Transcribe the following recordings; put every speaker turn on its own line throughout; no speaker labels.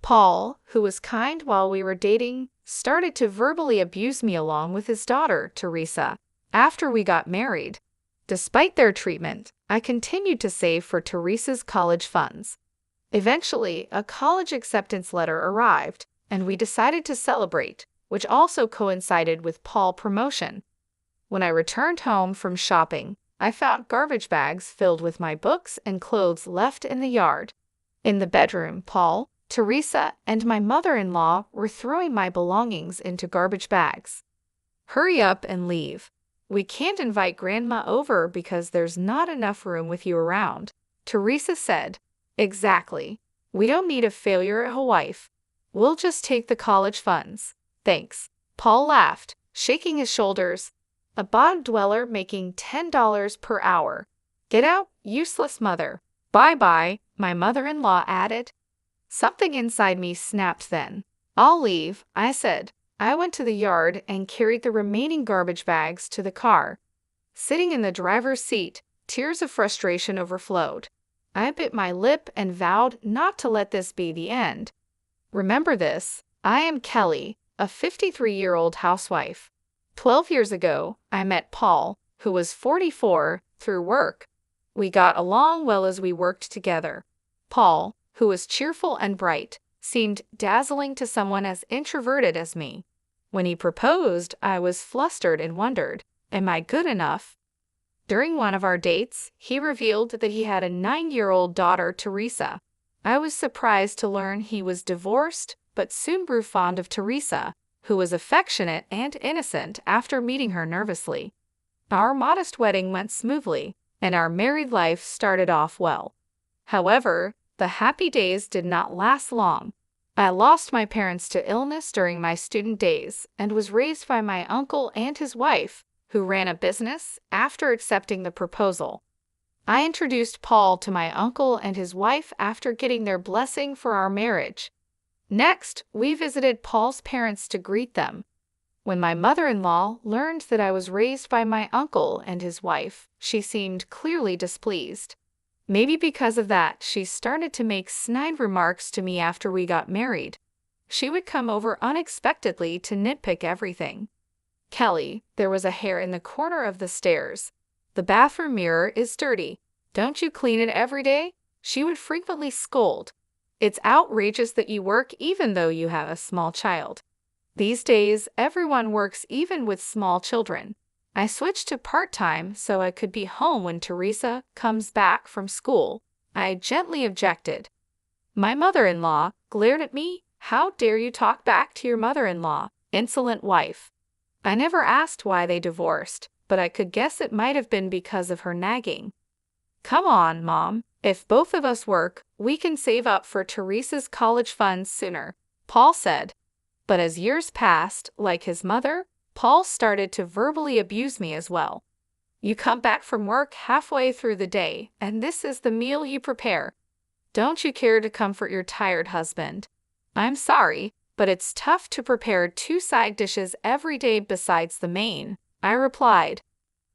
Paul, who was kind while we were dating, started to verbally abuse me along with his daughter, Teresa, after we got married. Despite their treatment, I continued to save for Teresa's college funds. Eventually, a college acceptance letter arrived, and we decided to celebrate, which also coincided with Paul's promotion. When I returned home from shopping, I found garbage bags filled with my books and clothes left in the yard. In the bedroom, Paul, Teresa, and my mother-in-law were throwing my belongings into garbage bags. "Hurry up and leave. We can't invite Grandma over because there's not enough room with you around," Teresa said. "Exactly. We don't need a failure of a wife. We'll just take the college funds. Thanks." Paul laughed, shaking his shoulders. "A bottom dweller making $10 per hour. Get out, useless mother." "Bye-bye," my mother-in-law added. Something inside me snapped then. "I'll leave," I said. I went to the yard and carried the remaining garbage bags to the car. Sitting in the driver's seat, tears of frustration overflowed. I bit my lip and vowed not to let this be the end. Remember this, I am Kelly, a 53-year-old housewife. 12 years ago, I met Paul, who was 44, through work. We got along well as we worked together. Paul, who was cheerful and bright, seemed dazzling to someone as introverted as me. When he proposed, I was flustered and wondered, am I good enough? During one of our dates, he revealed that he had a 9-year-old daughter, Teresa. I was surprised to learn he was divorced, but soon grew fond of Teresa, who was affectionate and innocent after meeting her nervously. Our modest wedding went smoothly, and our married life started off well. However, the happy days did not last long. I lost my parents to illness during my student days and was raised by my uncle and his wife, who ran a business, after accepting the proposal. I introduced Paul to my uncle and his wife after getting their blessing for our marriage. Next, we visited Paul's parents to greet them. When my mother-in-law learned that I was raised by my uncle and his wife, she seemed clearly displeased. Maybe because of that, she started to make snide remarks to me after we got married. She would come over unexpectedly to nitpick everything. "Kelly, there was a hair in the corner of the stairs. The bathroom mirror is dirty. Don't you clean it every day?" She would frequently scold. "It's outrageous that you work even though you have a small child. These days, everyone works even with small children. I switched to part-time so I could be home when Teresa comes back from school." I gently objected. My mother-in-law glared at me. "How dare you talk back to your mother-in-law, insolent wife." I never asked why they divorced, but I could guess it might have been because of her nagging. "Come on, Mom. If both of us work, we can save up for Teresa's college funds sooner," Paul said. But as years passed, like his mother, Paul started to verbally abuse me as well. "You come back from work halfway through the day, and this is the meal you prepare. Don't you care to comfort your tired husband?" "I'm sorry, but it's tough to prepare 2 side dishes every day besides the main," I replied.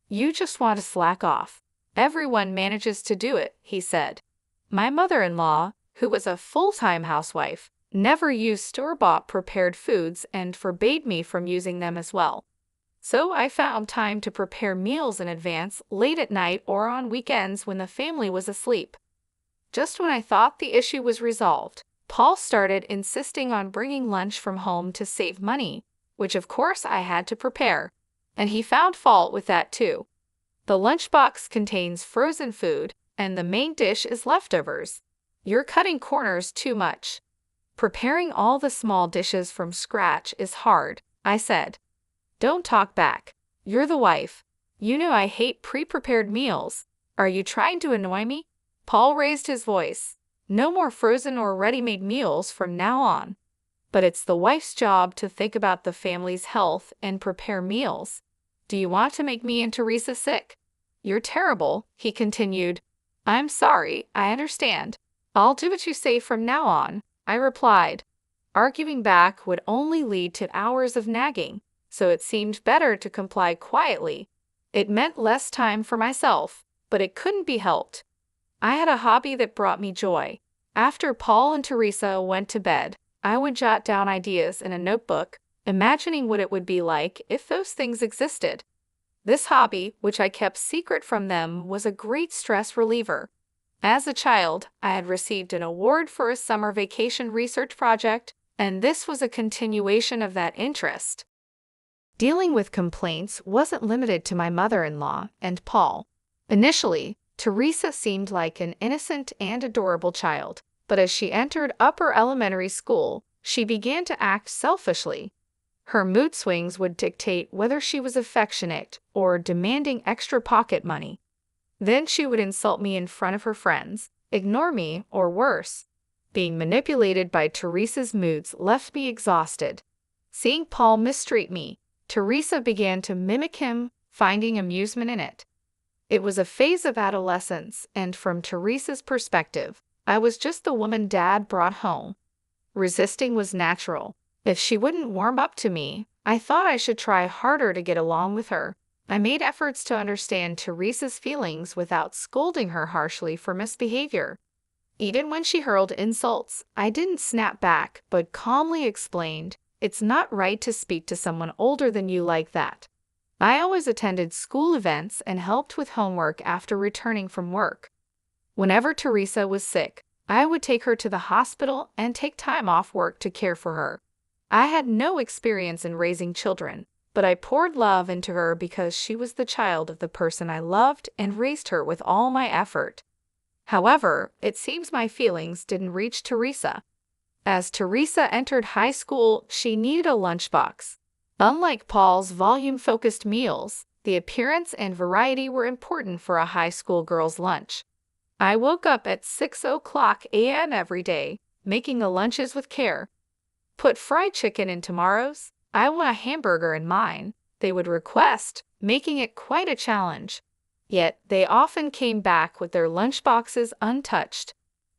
"You just want to slack off. Everyone manages to do it," he said. My mother-in-law, who was a full-time housewife, never used store-bought prepared foods and forbade me from using them as well. So I found time to prepare meals in advance late at night or on weekends when the family was asleep. Just when I thought the issue was resolved, Paul started insisting on bringing lunch from home to save money, which of course I had to prepare, and he found fault with that too. The lunchbox contains frozen food, and the main dish is leftovers. "You're cutting corners too much. Preparing all the small dishes from scratch is hard," I said. "Don't talk back. You're the wife. You know I hate pre-prepared meals. Are you trying to annoy me?" Paul raised his voice. "No more frozen or ready-made meals from now on. But it's the wife's job to think about the family's health and prepare meals. Do you want to make me and Teresa sick?" "You're terrible," he continued. "I'm sorry, I understand. I'll do what you say from now on," I replied. Arguing back would only lead to hours of nagging, so it seemed better to comply quietly. It meant less time for myself, but it couldn't be helped. I had a hobby that brought me joy. After Paul and Teresa went to bed, I would jot down ideas in a notebook, imagining what it would be like if those things existed. This hobby, which I kept secret from them, was a great stress reliever. As a child, I had received an award for a summer vacation research project, and this was a continuation of that interest. Dealing with complaints wasn't limited to my mother-in-law and Paul. Initially, Teresa seemed like an innocent and adorable child, but as she entered upper elementary school, she began to act selfishly. Her mood swings would dictate whether she was affectionate or demanding extra pocket money. Then she would insult me in front of her friends, ignore me, or worse. Being manipulated by Teresa's moods left me exhausted. Seeing Paul mistreat me, Teresa began to mimic him, finding amusement in it. It was a phase of adolescence, and from Teresa's perspective, I was just the woman Dad brought home. Resisting was natural. If she wouldn't warm up to me, I thought I should try harder to get along with her. I made efforts to understand Teresa's feelings without scolding her harshly for misbehavior. Even when she hurled insults, I didn't snap back, but calmly explained, "It's not right to speak to someone older than you like that." I always attended school events and helped with homework after returning from work. Whenever Teresa was sick, I would take her to the hospital and take time off work to care for her. I had no experience in raising children, but I poured love into her because she was the child of the person I loved and raised her with all my effort. However, it seems my feelings didn't reach Teresa. As Teresa entered high school, she needed a lunchbox. Unlike Paul's volume-focused meals, the appearance and variety were important for a high school girl's lunch. I woke up at 6 a.m. every day, making the lunches with care. "Put fried chicken in tomorrow's. I want a hamburger in mine," they would request, making it quite a challenge. Yet, they often came back with their lunchboxes untouched.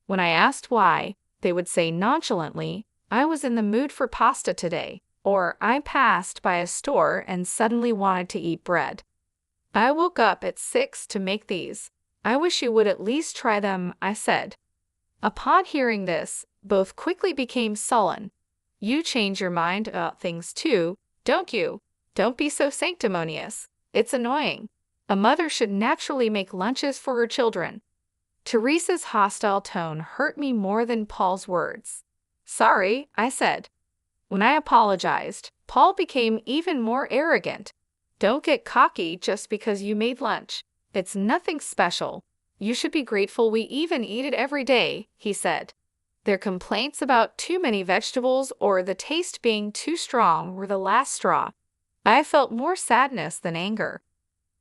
When I asked why, they would say nonchalantly, "I was in the mood for pasta today," or "I passed by a store and suddenly wanted to eat bread." "I woke up at 6 to make these. I wish you would at least try them," I said. Upon hearing this, both quickly became sullen. "You change your mind about things too, don't you? Don't be so sanctimonious. It's annoying. A mother should naturally make lunches for her children." Teresa's hostile tone hurt me more than Paul's words. "Sorry," I said. When I apologized, Paul became even more arrogant. "Don't get cocky just because you made lunch. It's nothing special. You should be grateful we even eat it every day," he said. Their complaints about too many vegetables or the taste being too strong were the last straw. I felt more sadness than anger.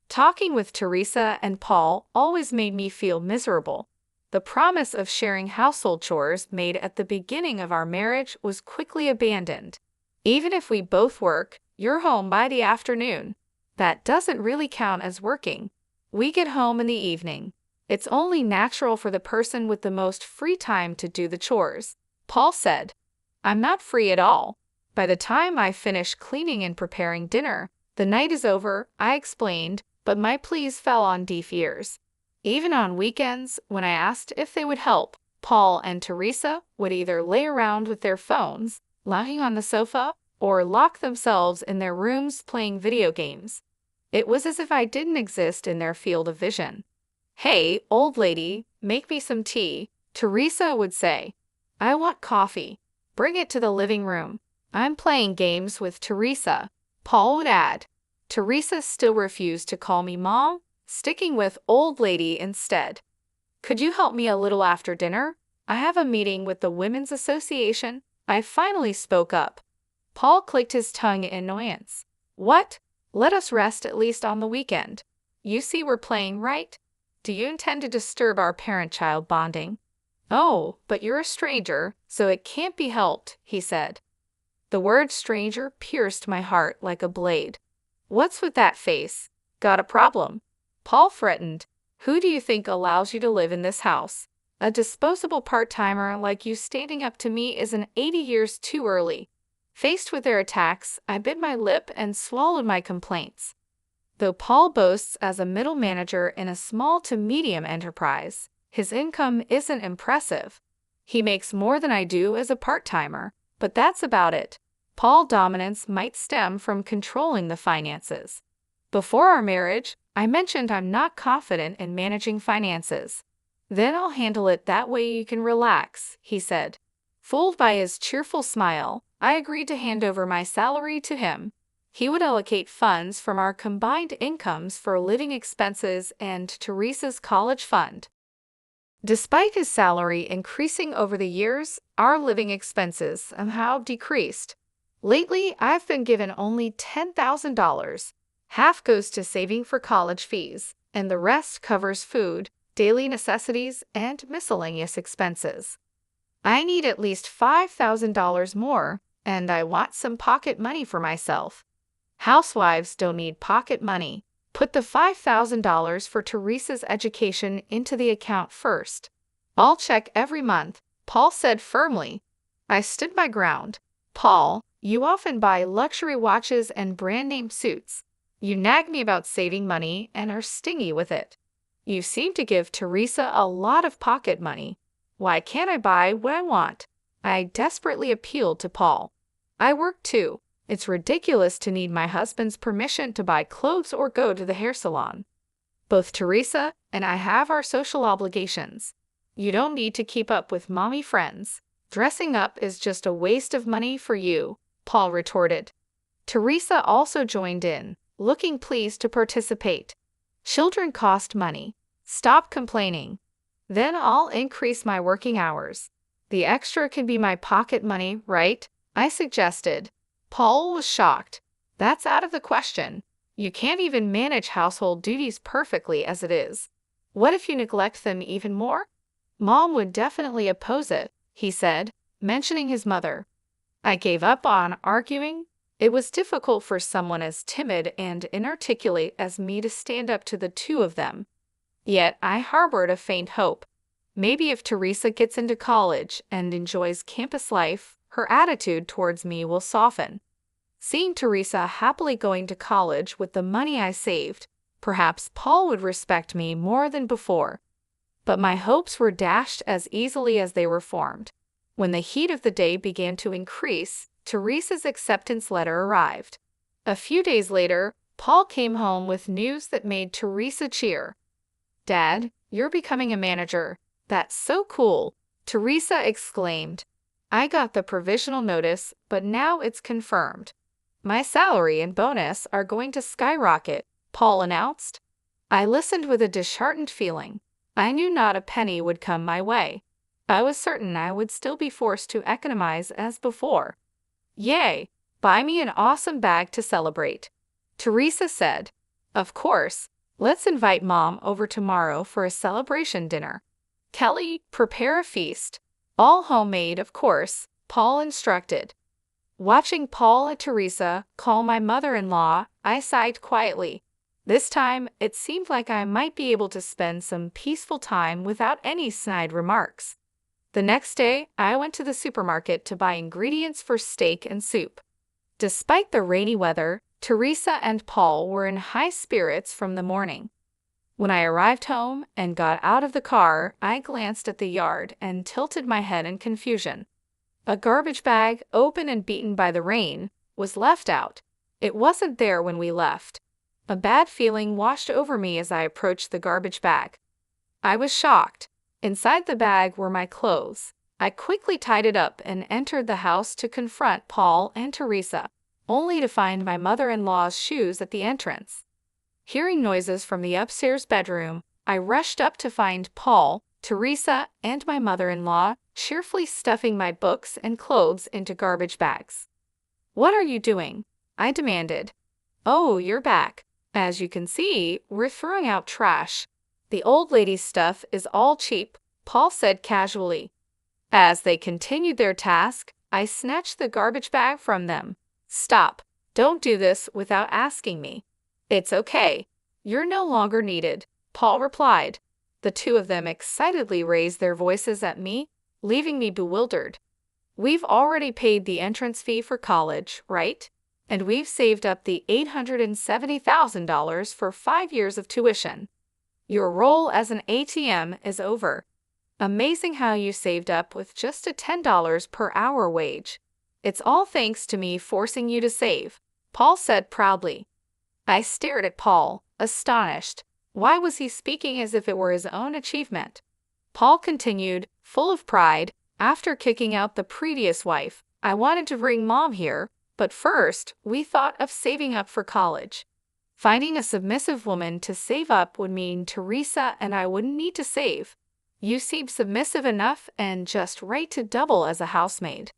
Talking with Teresa and Paul always made me feel miserable. The promise of sharing household chores made at the beginning of our marriage was quickly abandoned. "Even if we both work, you're home by the afternoon. That doesn't really count as working. We get home in the evening. It's only natural for the person with the most free time to do the chores," Paul said. "I'm not free at all. By the time I finish cleaning and preparing dinner, the night is over," I explained, but my pleas fell on deaf ears. Even on weekends, when I asked if they would help, Paul and Teresa would either lay around with their phones, lying on the sofa, or lock themselves in their rooms playing video games. It was as if I didn't exist in their field of vision. "Hey, old lady, make me some tea," Teresa would say. "I want coffee. Bring it to the living room." "I'm playing games with Teresa," Paul would add. Teresa still refused to call me Mom, sticking with old lady instead. "Could you help me a little after dinner? I have a meeting with the Women's Association." I finally spoke up. Paul clicked his tongue in annoyance. "What? Let us rest at least on the weekend. You see we're playing, right? Do you intend to disturb our parent-child bonding?" "Oh, but you're a stranger, so it can't be helped," he said. The word stranger pierced my heart like a blade. "What's with that face? Got a problem?" Paul threatened. "Who do you think allows you to live in this house? A disposable part-timer like you standing up to me isn't 80 years too early." Faced with their attacks, I bit my lip and swallowed my complaints. Though Paul boasts as a middle manager in a small to medium enterprise, his income isn't impressive. He makes more than I do as a part-timer, but that's about it. Paul's dominance might stem from controlling the finances. Before our marriage, I mentioned I'm not confident in managing finances. Then I'll handle it that way you can relax, he said. Fooled by his cheerful smile, I agreed to hand over my salary to him. He would allocate funds from our combined incomes for living expenses and Teresa's college fund. Despite his salary increasing over the years, our living expenses somehow decreased. Lately, I've been given only $10,000. Half goes to saving for college fees, and the rest covers food, daily necessities, and miscellaneous expenses. I need at least $5,000 more, and I want some pocket money for myself. Housewives don't need pocket money. Put the $5,000 for Teresa's education into the account first. I'll check every month, Paul said firmly. I stood my ground. Paul, you often buy luxury watches and brand-name suits. You nag me about saving money and are stingy with it. You seem to give Teresa a lot of pocket money. Why can't I buy what I want? I desperately appealed to Paul. I work too. It's ridiculous to need my husband's permission to buy clothes or go to the hair salon. Both Teresa and I have our social obligations. You don't need to keep up with mommy friends. Dressing up is just a waste of money for you, Paul retorted. Teresa also joined in, looking pleased to participate. Children cost money. Stop complaining. Then I'll increase my working hours. The extra can be my pocket money, right? I suggested. Paul was shocked. That's out of the question. You can't even manage household duties perfectly as it is. What if you neglect them even more? Mom would definitely oppose it, he said, mentioning his mother. I gave up on arguing. It was difficult for someone as timid and inarticulate as me to stand up to the two of them. Yet I harbored a faint hope. Maybe if Teresa gets into college and enjoys campus life, her attitude towards me will soften. Seeing Teresa happily going to college with the money I saved, perhaps Paul would respect me more than before. But my hopes were dashed as easily as they were formed. When the heat of the day began to increase, Teresa's acceptance letter arrived. A few days later, Paul came home with news that made Teresa cheer. Dad, you're becoming a manager. That's so cool, Teresa exclaimed. I got the provisional notice, but now it's confirmed. My salary and bonus are going to skyrocket, Paul announced. I listened with a disheartened feeling. I knew not a penny would come my way. I was certain I would still be forced to economize as before. Yay! Buy me an awesome bag to celebrate. Teresa said. Of course. Let's invite Mom over tomorrow for a celebration dinner. Kelly, prepare a feast. All homemade, of course, Paul instructed. Watching Paul and Teresa call my mother-in-law, I sighed quietly. This time, it seemed like I might be able to spend some peaceful time without any snide remarks. The next day, I went to the supermarket to buy ingredients for steak and soup. Despite the rainy weather, Teresa and Paul were in high spirits from the morning. When I arrived home and got out of the car, I glanced at the yard and tilted my head in confusion. A garbage bag, open and beaten by the rain, was left out. It wasn't there when we left. A bad feeling washed over me as I approached the garbage bag. I was shocked. Inside the bag were my clothes. I quickly tied it up and entered the house to confront Paul and Teresa, only to find my mother-in-law's shoes at the entrance. Hearing noises from the upstairs bedroom, I rushed up to find Paul, Teresa, and my mother-in-law cheerfully stuffing my books and clothes into garbage bags. What are you doing? I demanded. Oh, you're back. As you can see, we're throwing out trash. The old lady's stuff is all cheap, Paul said casually. As they continued their task, I snatched the garbage bag from them. Stop. Don't do this without asking me. It's okay. You're no longer needed, Paul replied. The two of them excitedly raised their voices at me, leaving me bewildered. We've already paid the entrance fee for college, right? And we've saved up the $870,000 for 5 years of tuition. Your role as an ATM is over. Amazing how you saved up with just a $10 per hour wage. It's all thanks to me forcing you to save, Paul said proudly. I stared at Paul, astonished. Why was he speaking as if it were his own achievement? Paul continued, full of pride, after kicking out the previous wife, I wanted to bring Mom here, but first, we thought of saving up for college. Finding a submissive woman to save up would mean Teresa and I wouldn't need to save. You seem submissive enough and just right to double as a housemaid.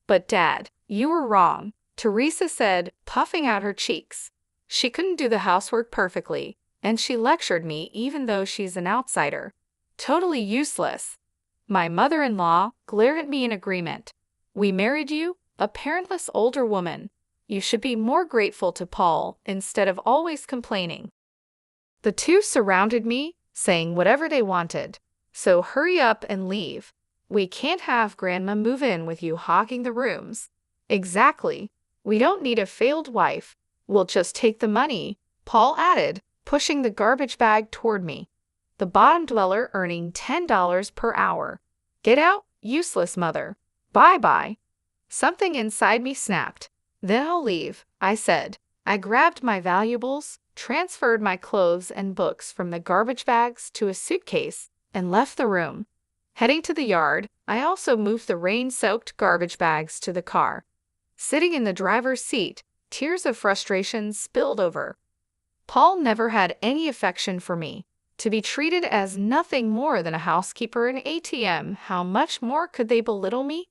But Dad, you were wrong, Teresa said, puffing out her cheeks. She couldn't do the housework perfectly, and she lectured me even though she's an outsider. Totally useless. My mother-in-law glared at me in agreement. We married you, a parentless older woman. You should be more grateful to Paul instead of always complaining. The two surrounded me, saying whatever they wanted. So hurry up and leave. We can't have Grandma move in with you hogging the rooms. Exactly. We don't need a failed wife. We'll just take the money, Paul added, pushing the garbage bag toward me. The bottom dweller earning $10 per hour. Get out, useless mother. Bye-bye. Something inside me snapped. Then I'll leave, I said. I grabbed my valuables, transferred my clothes and books from the garbage bags to a suitcase, and left the room. Heading to the yard, I also moved the rain-soaked garbage bags to the car. Sitting in the driver's seat, tears of frustration spilled over. Paul never had any affection for me. To be treated as nothing more than a housekeeper and ATM, how much more could they belittle me?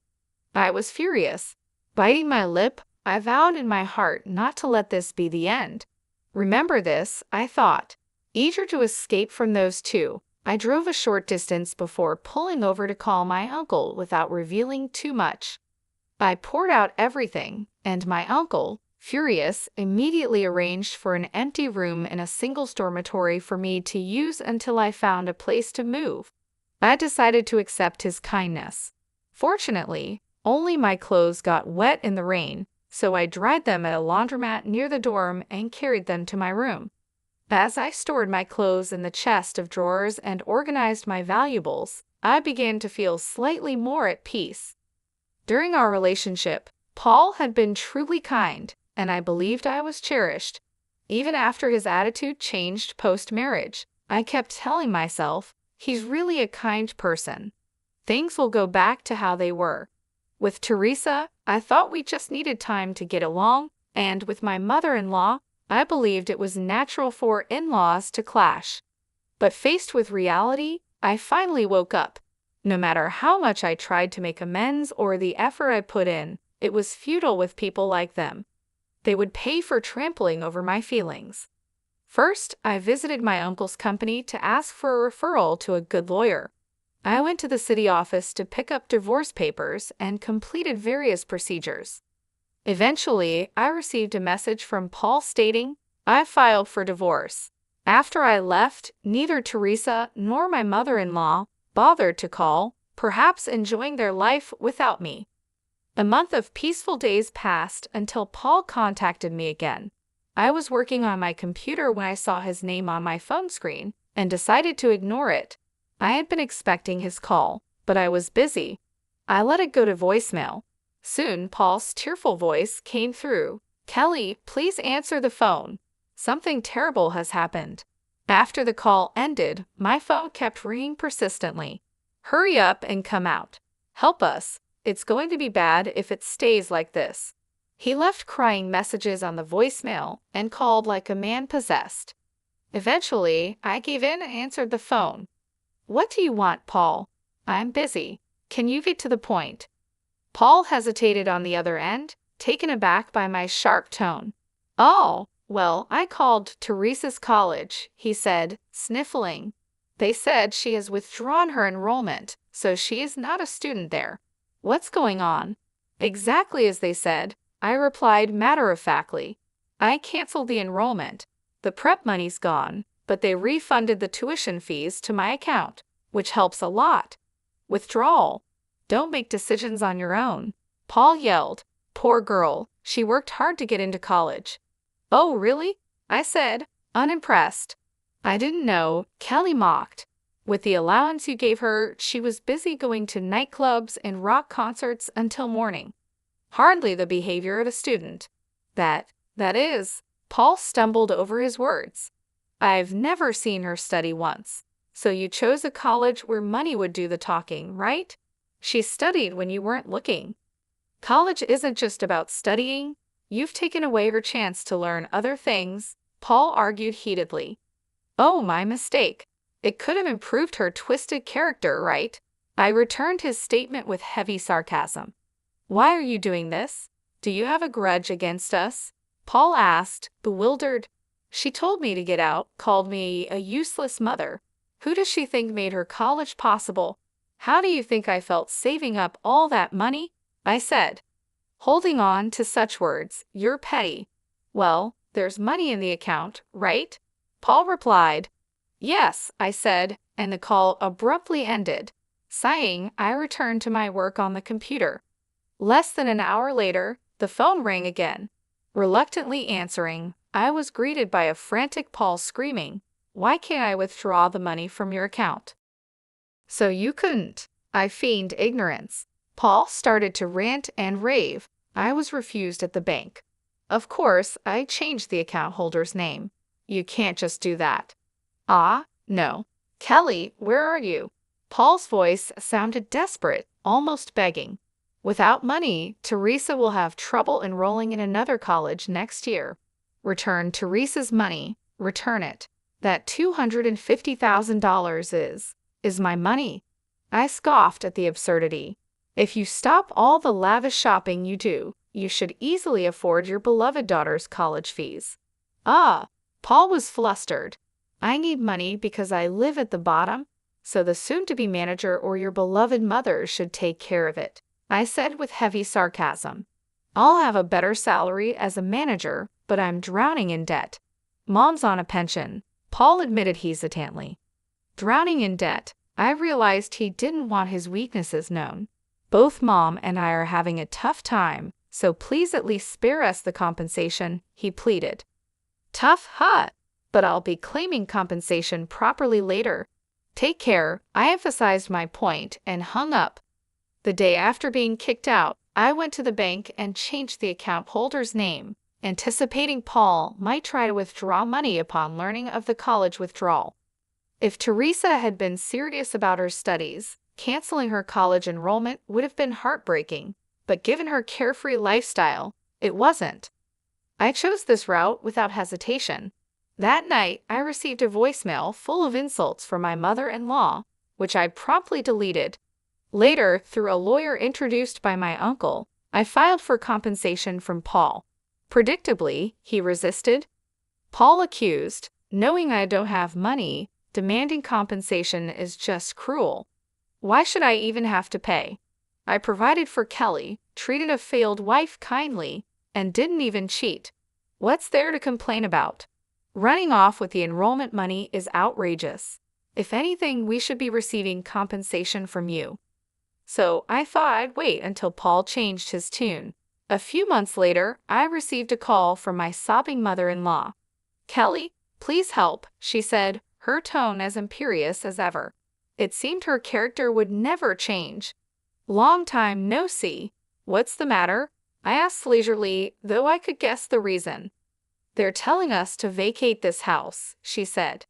I was furious. Biting my lip, I vowed in my heart not to let this be the end. Remember this, I thought. Eager to escape from those two, I drove a short distance before pulling over to call my uncle without revealing too much. I poured out everything, and my uncle, furious, immediately arranged for an empty room in a singles dormitory for me to use until I found a place to move. I decided to accept his kindness. Fortunately, only my clothes got wet in the rain, so I dried them at a laundromat near the dorm and carried them to my room. As I stored my clothes in the chest of drawers and organized my valuables, I began to feel slightly more at peace. During our relationship, Paul had been truly kind, and I believed I was cherished. Even after his attitude changed post-marriage, I kept telling myself, he's really a kind person. Things will go back to how they were. With Teresa, I thought we just needed time to get along, and with my mother-in-law, I believed it was natural for in-laws to clash. But faced with reality, I finally woke up. No matter how much I tried to make amends or the effort I put in, it was futile with people like them. They would pay for trampling over my feelings. First, I visited my uncle's company to ask for a referral to a good lawyer. I went to the city office to pick up divorce papers and completed various procedures. Eventually, I received a message from Paul stating, I filed for divorce. After I left, neither Teresa nor my mother-in-law bothered to call, perhaps enjoying their life without me. A month of peaceful days passed until Paul contacted me again. I was working on my computer when I saw his name on my phone screen and decided to ignore it. I had been expecting his call, but I was busy. I let it go to voicemail. Soon, Paul's tearful voice came through. Kelly, please answer the phone. Something terrible has happened. After the call ended, my phone kept ringing persistently. Hurry up and come out. Help us. It's going to be bad if it stays like this. He left crying messages on the voicemail and called like a man possessed. Eventually, I gave in and answered the phone. What do you want, Paul? I'm busy. Can you get to the point? Paul hesitated on the other end, taken aback by my sharp tone. Oh, well, I called Teresa's college, he said, sniffling. They said she has withdrawn her enrollment, so she is not a student there. What's going on? Exactly as they said, I replied matter-of-factly. I canceled the enrollment. The prep money's gone, but they refunded the tuition fees to my account, which helps a lot. Withdrawal. Don't make decisions on your own. Paul yelled. Poor girl, she worked hard to get into college. Oh, really? I said, unimpressed. I didn't know, Kelly mocked. With the allowance you gave her, she was busy going to nightclubs and rock concerts until morning. Hardly the behavior of a student. That is, Paul stumbled over his words. I've never seen her study once. So you chose a college where money would do the talking, right? She studied when you weren't looking. College isn't just about studying. You've taken away her chance to learn other things, Paul argued heatedly. Oh, my mistake. It could have improved her twisted character, right? I returned his statement with heavy sarcasm. Why are you doing this? Do you have a grudge against us? Paul asked, bewildered. She told me to get out, called me a useless mother. Who does she think made her college possible? How do you think I felt saving up all that money? I said. Holding on to such words, you're petty. Well, there's money in the account, right? Paul replied. Yes, I said, and the call abruptly ended. Sighing, I returned to my work on the computer. Less than an hour later, the phone rang again. Reluctantly answering, I was greeted by a frantic Paul screaming, "Why can't I withdraw the money from your account?" So you couldn't. I feigned ignorance. Paul started to rant and rave. I was refused at the bank. Of course, I changed the account holder's name. You can't just do that. Ah, no. Kelly, where are you? Paul's voice sounded desperate, almost begging. Without money, Teresa will have trouble enrolling in another college next year. Return Teresa's money. Return it. That $250,000 is my money. I scoffed at the absurdity. If you stop all the lavish shopping you do, you should easily afford your beloved daughter's college fees. Ah, Paul was flustered. I need money because I live at the bottom, so the soon-to-be manager or your beloved mother should take care of it, I said with heavy sarcasm. I'll have a better salary as a manager, but I'm drowning in debt. Mom's on a pension, Paul admitted hesitantly. Drowning in debt, I realized he didn't want his weaknesses known. Both Mom and I are having a tough time, so please at least spare us the compensation, he pleaded. Tough, huh? But I'll be claiming compensation properly later. Take care, I emphasized my point and hung up. The day after being kicked out, I went to the bank and changed the account holder's name, anticipating Paul might try to withdraw money upon learning of the college withdrawal. If Teresa had been serious about her studies, canceling her college enrollment would have been heartbreaking, but given her carefree lifestyle, it wasn't. I chose this route without hesitation. That night, I received a voicemail full of insults from my mother-in-law, which I promptly deleted. Later, through a lawyer introduced by my uncle, I filed for compensation from Paul. Predictably, he resisted. Paul accused, knowing I don't have money, demanding compensation is just cruel. Why should I even have to pay? I provided for Kelly, treated a failed wife kindly, and didn't even cheat. What's there to complain about? Running off with the enrollment money is outrageous. If anything, we should be receiving compensation from you. So I thought I'd wait until Paul changed his tune. A few months later, I received a call from my sobbing mother-in-law. Kelly, please help, she said, her tone as imperious as ever. It seemed her character would never change. Long time no see. What's the matter? I asked leisurely, though I could guess the reason. They're telling us to vacate this house, she said.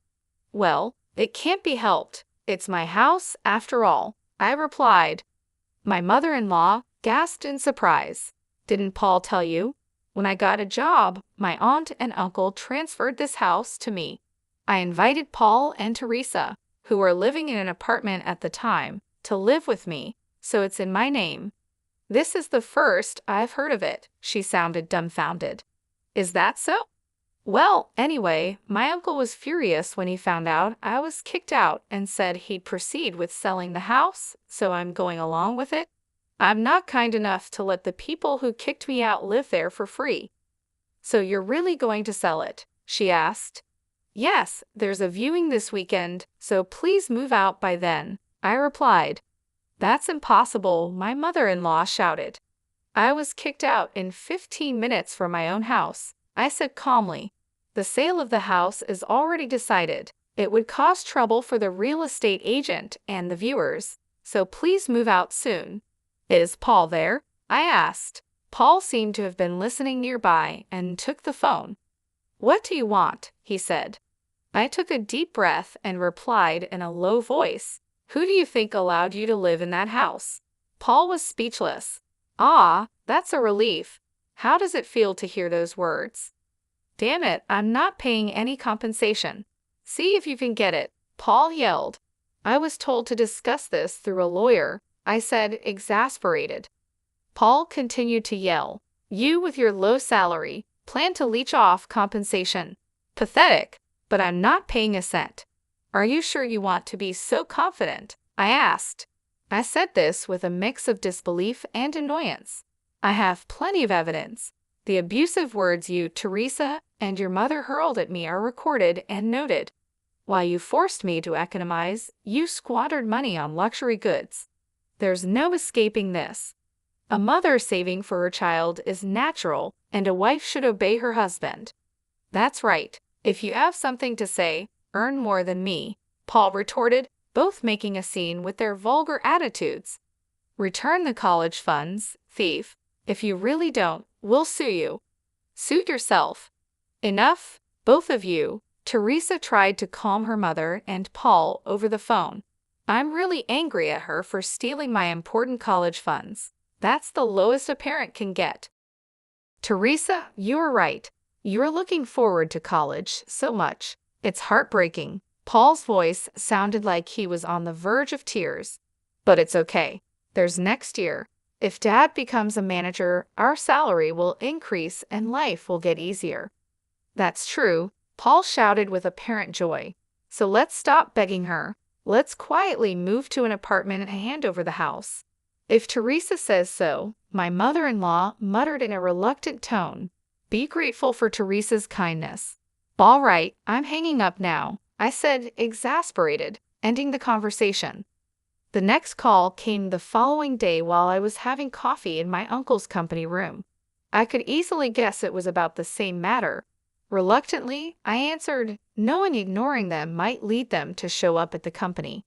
Well, it can't be helped. It's my house, after all, I replied. My mother-in-law gasped in surprise. Didn't Paul tell you? When I got a job, my aunt and uncle transferred this house to me. I invited Paul and Teresa, who were living in an apartment at the time, to live with me, so it's in my name. This is the first I've heard of it, she sounded dumbfounded. Is that so? Well, anyway, my uncle was furious when he found out I was kicked out and said he'd proceed with selling the house, so I'm going along with it. I'm not kind enough to let the people who kicked me out live there for free. So you're really going to sell it? She asked. Yes, there's a viewing this weekend, so please move out by then, I replied. That's impossible, my mother-in-law shouted. I was kicked out in 15 minutes from my own house, I said calmly. The sale of the house is already decided. It would cause trouble for the real estate agent and the viewers, so please move out soon. Is Paul there? I asked. Paul seemed to have been listening nearby and took the phone. What do you want? He said. I took a deep breath and replied in a low voice. Who do you think allowed you to live in that house? Paul was speechless. Ah, that's a relief. How does it feel to hear those words? Damn it, I'm not paying any compensation. See if you can get it, Paul yelled. I was told to discuss this through a lawyer, I said, exasperated. Paul continued to yell. You with your low salary plan to leech off compensation. Pathetic, but I'm not paying a cent. Are you sure you want to be so confident? I asked. I said this with a mix of disbelief and annoyance. I have plenty of evidence. The abusive words you, Teresa, and your mother hurled at me are recorded and noted. While you forced me to economize, you squandered money on luxury goods. There's no escaping this. A mother saving for her child is natural, and a wife should obey her husband. That's right. If you have something to say, earn more than me, Paul retorted, both making a scene with their vulgar attitudes. Return the college funds, thief. If you really don't, we'll sue you. Suit yourself. Enough, both of you. Teresa tried to calm her mother and Paul over the phone. I'm really angry at her for stealing my important college funds. That's the lowest a parent can get. Teresa, you're right. You're looking forward to college so much. It's heartbreaking. Paul's voice sounded like he was on the verge of tears. But it's okay. There's next year. If Dad becomes a manager, our salary will increase and life will get easier. That's true, Paul shouted with apparent joy. So let's stop begging her. Let's quietly move to an apartment and hand over the house. If Teresa says so, my mother-in-law muttered in a reluctant tone. Be grateful for Teresa's kindness. All right, I'm hanging up now, I said, exasperated, ending the conversation. The next call came the following day while I was having coffee in my uncle's company room. I could easily guess it was about the same matter. Reluctantly, I answered, knowing ignoring them might lead them to show up at the company.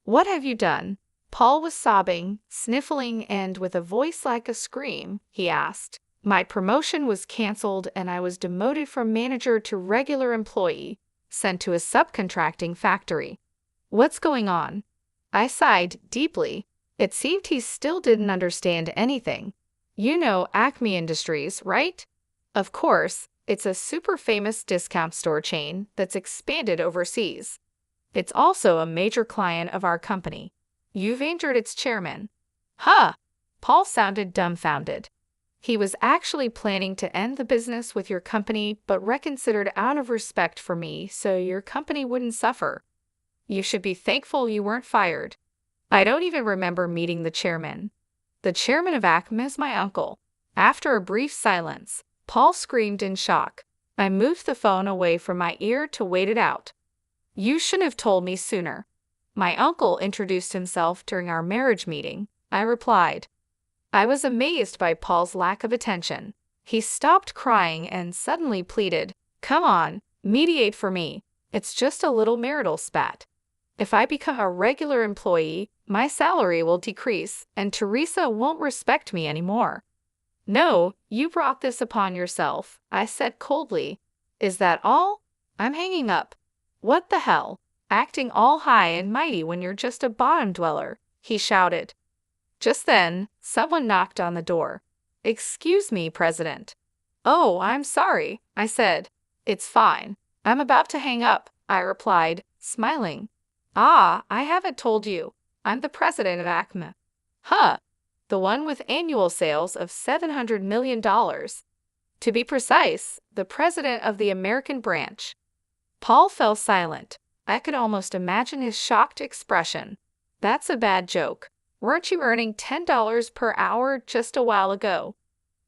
What have you done? Paul was sobbing, sniffling, and with a voice like a scream, he asked. My promotion was canceled and I was demoted from manager to regular employee, sent to a subcontracting factory. What's going on? I sighed deeply. It seemed he still didn't understand anything. You know Acme Industries, right? Of course, it's a super famous discount store chain that's expanded overseas. It's also a major client of our company. You've injured its chairman. Huh? Paul sounded dumbfounded. He was actually planning to end the business with your company, but reconsidered out of respect for me so your company wouldn't suffer. You should be thankful you weren't fired. I don't even remember meeting the chairman. The chairman of Acme is my uncle. After a brief silence, Paul screamed in shock. I moved the phone away from my ear to wait it out. You shouldn't have told me sooner. My uncle introduced himself during our marriage meeting, I replied. I was amazed by Paul's lack of attention. He stopped crying and suddenly pleaded, Come on, mediate for me. It's just a little marital spat. If I become a regular employee, my salary will decrease and Teresa won't respect me anymore. No, you brought this upon yourself, I said coldly. Is that all? I'm hanging up. What the hell? Acting all high and mighty when you're just a bottom dweller, he shouted. Just then, someone knocked on the door. Excuse me, President. Oh, I'm sorry, I said. It's fine. I'm about to hang up, I replied, smiling. Ah, I haven't told you. I'm the president of Acme. Huh. The one with annual sales of $700 million. To be precise, the president of the American branch. Paul fell silent. I could almost imagine his shocked expression. That's a bad joke. Weren't you earning $10 per hour just a while ago?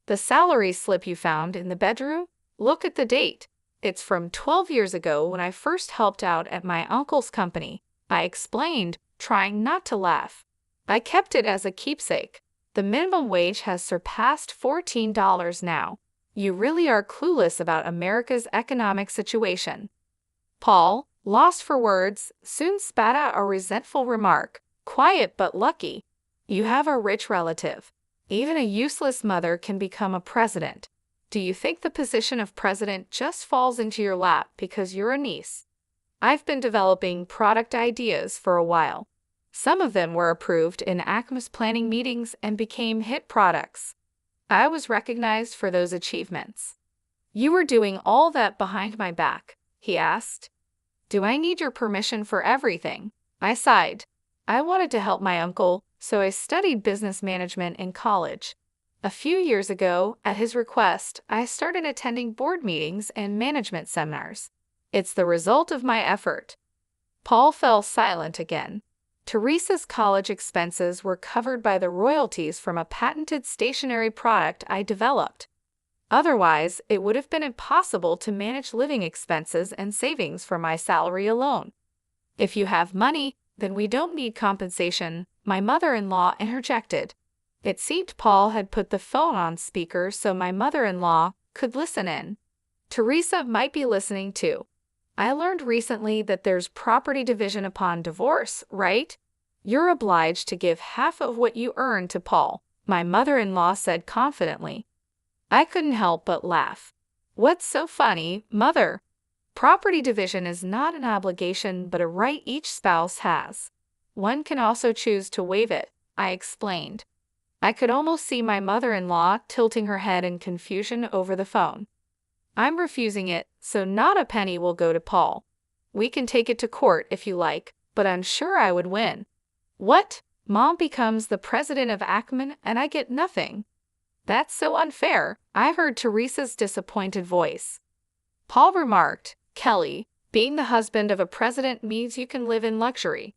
The salary slip you found in the bedroom? Look at the date. It's from 12 years ago when I first helped out at my uncle's company, I explained, trying not to laugh. I kept it as a keepsake. The minimum wage has surpassed $14 now. You really are clueless about America's economic situation. Paul, Lost for words, soon spat out a resentful remark. Quiet but lucky. You have a rich relative. Even a useless mother can become a president. Do you think the position of president just falls into your lap because you're a niece? I've been developing product ideas for a while. Some of them were approved in ACMA's planning meetings and became hit products. I was recognized for those achievements. You were doing all that behind my back, he asked. Do I need your permission for everything? I sighed. I wanted to help my uncle, so I studied business management in college. A few years ago, at his request, I started attending board meetings and management seminars. It's the result of my effort. Paul fell silent again. Teresa's college expenses were covered by the royalties from a patented stationery product I developed. Otherwise, it would have been impossible to manage living expenses and savings from my salary alone. If you have money, then we don't need compensation, my mother-in-law interjected. It seemed Paul had put the phone on speaker so my mother-in-law could listen in. Teresa might be listening too. I learned recently that there's property division upon divorce, right? You're obliged to give half of what you earn to Paul, my mother-in-law said confidently. I couldn't help but laugh. What's so funny, mother? Property division is not an obligation but a right each spouse has. One can also choose to waive it, I explained. I could almost see my mother-in-law tilting her head in confusion over the phone. I'm refusing it, so not a penny will go to Paul. We can take it to court if you like, but I'm sure I would win. What? Mom becomes the president of ACMA and I get nothing? That's so unfair, I heard Teresa's disappointed voice. Paul remarked, Kelly, being the husband of a president means you can live in luxury.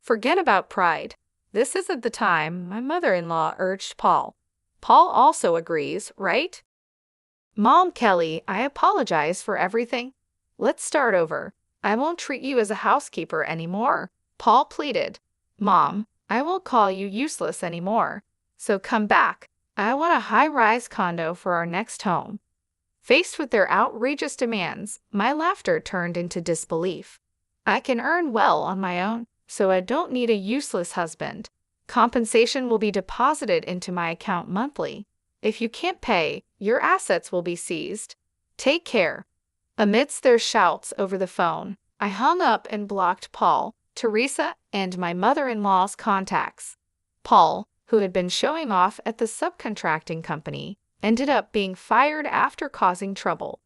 Forget about pride. This isn't the time, my mother-in-law urged Paul. Paul also agrees, right? Mom, Kelly, I apologize for everything. Let's start over. I won't treat you as a housekeeper anymore, Paul pleaded. Mom, I won't call you useless anymore. So come back. I want a high-rise condo for our next home. Faced with their outrageous demands, my laughter turned into disbelief. I can earn well on my own, so I don't need a useless husband. Compensation will be deposited into my account monthly. If you can't pay, your assets will be seized. Take care. Amidst their shouts over the phone, I hung up and blocked Paul, Teresa, and my mother-in-law's contacts. Paul, who had been showing off at the subcontracting company, ended up being fired after causing trouble.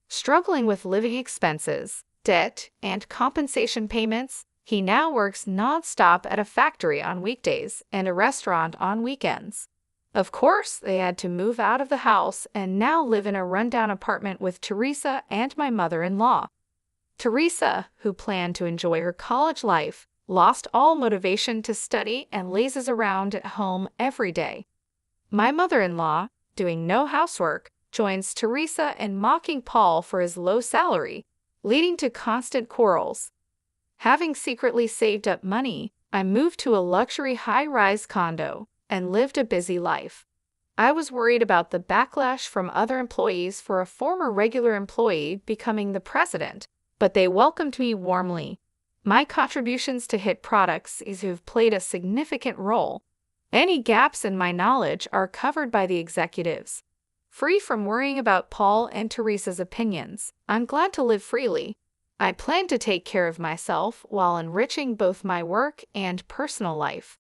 Struggling with living expenses, debt, and compensation payments, he now works non-stop at a factory on weekdays and a restaurant on weekends. Of course, they had to move out of the house and now live in a rundown apartment with Teresa and my mother-in-law. Teresa, who planned to enjoy her college life, lost all motivation to study and lazes around at home every day. My mother-in-law, doing no housework, joins Teresa in mocking Paul for his low salary, leading to constant quarrels. Having secretly saved up money, I moved to a luxury high-rise condo and lived a busy life. I was worried about the backlash from other employees for a former regular employee becoming the president, but they welcomed me warmly. My contributions to hit products have played a significant role. Any gaps in my knowledge are covered by the executives. Free from worrying about Paul and Teresa's opinions, I'm glad to live freely. I plan to take care of myself while enriching both my work and personal life.